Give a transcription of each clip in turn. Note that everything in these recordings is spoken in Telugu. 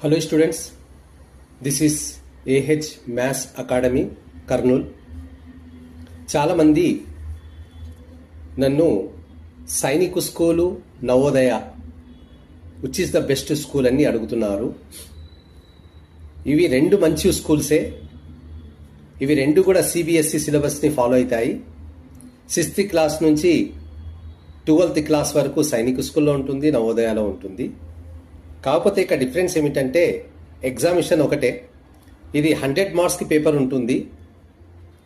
Hello students, this is AH Maths Academy, Kurnool. చాలామంది నన్ను Sainik school, Navodaya which is the best school అని అడుగుతున్నారు. ఇవి రెండు మంచి స్కూల్సే. ఇవి రెండు కూడా సిబిఎస్ఈ సిలబస్ని ఫాలో అవుతాయి. 6th క్లాస్ నుంచి 12th క్లాస్ వరకు సైనిక్ స్కూల్లో ఉంటుంది, నవోదయలో ఉంటుంది. కాకపోతే ఇక్కడ డిఫరెన్స్ ఏమిటంటే ఎగ్జామినేషన్ ఒకటే. ఇది 100 మార్క్స్కి పేపర్ ఉంటుంది.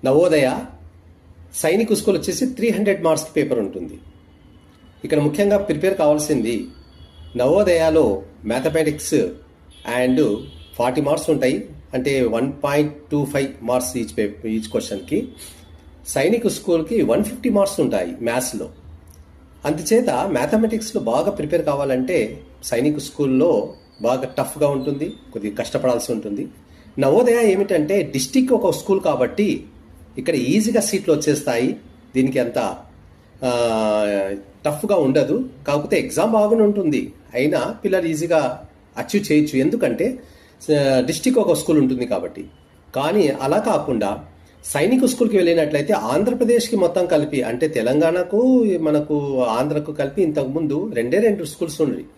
నవోదయ సైనిక్ స్కూల్ వచ్చేసి 300 మార్క్స్కి పేపర్ ఉంటుంది. ఇక్కడ ముఖ్యంగా ప్రిపేర్ కావాల్సింది నవోదయలో మ్యాథమెటిక్స్ అండ్ 40 మార్క్స్ ఉంటాయి, అంటే 1.25 మార్క్స్ ఈచ్ క్వశ్చన్కి. సైనిక్ స్కూల్కి 150 మార్క్స్ ఉంటాయి మ్యాథ్స్లో. అందుచేత మ్యాథమెటిక్స్లో బాగా ప్రిపేర్ కావాలంటే సైనిక్ స్కూల్లో బాగా టఫ్గా ఉంటుంది, కొద్దిగా కష్టపడాల్సి ఉంటుంది. నవోదయ ఏమిటంటే డిస్టిక్ ఒక స్కూల్ కాబట్టి ఇక్కడ ఈజీగా సీట్లు వచ్చేస్తాయి. దీనికి అంత టఫ్గా ఉండదు. కాకపోతే ఎగ్జామ్ బాగానే ఉంటుంది, అయినా పిల్లలు ఈజీగా అచీవ్ చేయొచ్చు, ఎందుకంటే డిస్టిక్ ఒక స్కూల్ ఉంటుంది కాబట్టి. కానీ అలా కాకుండా సైనిక్ స్కూల్కి వెళ్ళినట్లయితే ఆంధ్రప్రదేశ్కి మొత్తం కలిపి, అంటే తెలంగాణకు మనకు ఆంధ్రకు కలిపి ఇంతకుముందు రెండు స్కూల్స్ ఉన్నాయి.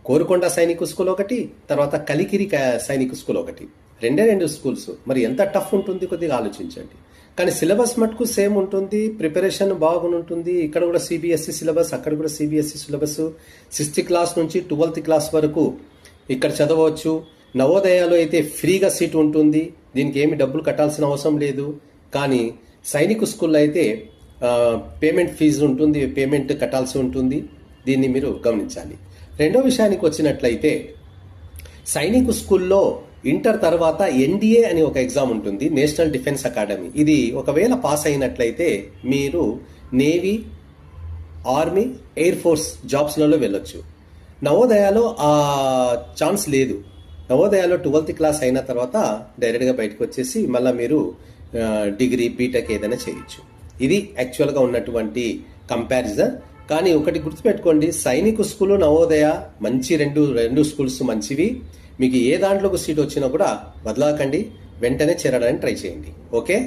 కోరుకొండ సైనిక్ స్కూల్ ఒకటి, తర్వాత కలికిరి సైనిక్ స్కూల్ ఒకటి. రెండు స్కూల్స్. మరి ఎంత టఫ్ ఉంటుంది కొద్దిగా ఆలోచించండి. కానీ సిలబస్ మటుకు సేమ్ ఉంటుంది, ప్రిపరేషన్ బాగుంటుంది. ఇక్కడ కూడా సిబిఎస్ఈ సిలబస్, అక్కడ కూడా సిబిఎస్ఈ సిలబస్. 6th క్లాస్ నుంచి 12th క్లాస్ వరకు ఇక్కడ చదవచ్చు. నవోదయలో అయితే ఫ్రీగా సీట్ ఉంటుంది, దీనికి ఏమి డబ్బులు కట్టాల్సిన అవసరం లేదు. కానీ సైనిక్ స్కూల్లో అయితే పేమెంట్ ఫీజు ఉంటుంది, పేమెంట్ కట్టాల్సి ఉంటుంది. దీన్ని మీరు గమనించాలి. రెండో విషయానికి వచ్చినట్లయితే సైనిక్ స్కూల్లో ఇంటర్ తర్వాత ఎన్డీఏ అని ఒక ఎగ్జామ్ ఉంటుంది, నేషనల్ డిఫెన్స్ అకాడమీ. ఇది ఒకవేళ పాస్ అయినట్లయితే మీరు నేవీ, ఆర్మీ, ఎయిర్ ఫోర్స్ జాబ్స్లలో వెళ్ళొచ్చు. నవోదయలో ఆ ఛాన్స్ లేదు. నవోదయలో 12th క్లాస్ అయిన తర్వాత డైరెక్ట్గా బయటకు వచ్చేసి మళ్ళీ మీరు డిగ్రీ, బీటెక్ ఏదైనా చేయొచ్చు. ఇది యాక్చువల్గా ఉన్నటువంటి కంపారిజన్. కానీ ఒకటి గుర్తుపెట్టుకోండి, సైనిక్ స్కూలు, నవోదయ మంచి రెండు స్కూల్స్ మంచివి. మీకు ఏ దాంట్లోకి సీట్ వచ్చినా కూడా వదలకండి, వెంటనే చేరడానికి ట్రై చేయండి. ఓకే.